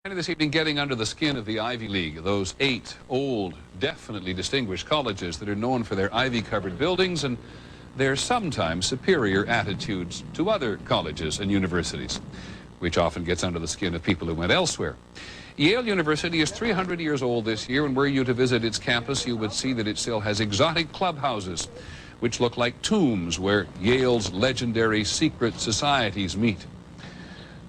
This evening, getting under the skin of the Ivy League, those 8 old, definitely distinguished colleges that are known for their ivy-covered buildings and their sometimes superior attitudes to other colleges and universities, which often gets under the skin of people who went elsewhere. Yale University is 300 years old this year, and were you to visit its campus, you would see that it still has exotic clubhouses, which look like tombs where Yale's legendary secret societies meet.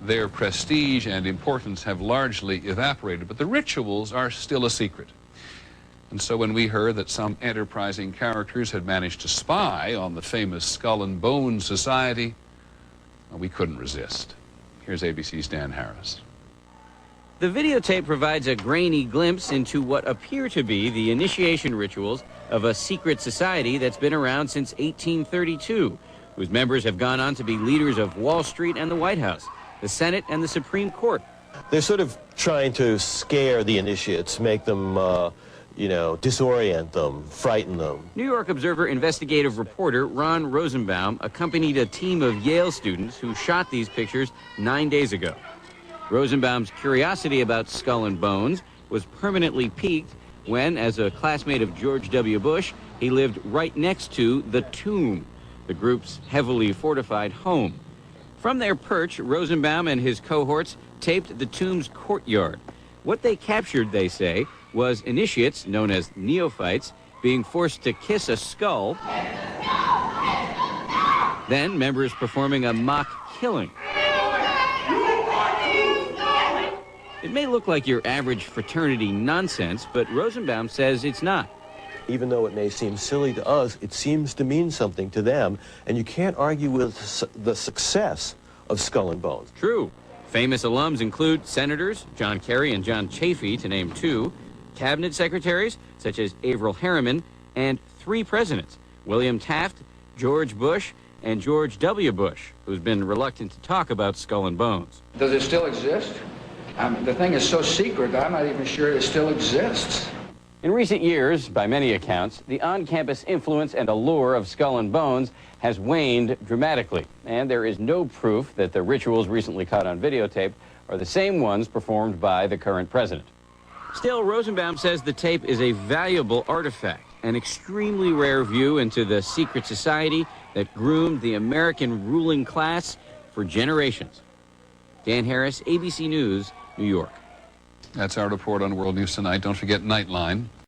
Their prestige and importance have largely evaporated, but the rituals are still a secret. And so when we heard that some enterprising characters had managed to spy on the famous Skull and Bones Society, well, we couldn't resist. Here's ABC's Dan Harris. The videotape provides a grainy glimpse into what appear to be the initiation rituals of a secret society that's been around since 1832, whose members have gone on to be leaders of Wall Street and the White House, the Senate and the Supreme Court. They're sort of trying to scare the initiates, make them, disorient them, frighten them. New York Observer investigative reporter Ron Rosenbaum accompanied a team of Yale students who shot these pictures 9 days ago. Rosenbaum's curiosity about Skull and Bones was permanently piqued when, as a classmate of George W. Bush, he lived right next to the Tomb, the group's heavily fortified home. From their perch, Rosenbaum and his cohorts taped the tomb's courtyard. What they captured, they say, was initiates, known as neophytes, being forced to kiss a skull, then members performing a mock killing. It may look like your average fraternity nonsense, but Rosenbaum says it's not. Even though it may seem silly to us, it seems to mean something to them, and you can't argue with the success of Skull and Bones. True. Famous alums include senators John Kerry and John Chafee, to name 2, cabinet secretaries such as Averell Harriman, and 3 presidents, William Taft, George Bush, and George W. Bush, who's been reluctant to talk about Skull and Bones. Does it still exist? The thing is so secret, I'm not even sure it still exists. In recent years, by many accounts, the on-campus influence and allure of Skull and Bones has waned dramatically, and there is no proof that the rituals recently caught on videotape are the same ones performed by the current president. Still, Rosenbaum says the tape is a valuable artifact, an extremely rare view into the secret society that groomed the American ruling class for generations. Dan Harris, ABC News, New York. That's our report on World News Tonight. Don't forget Nightline.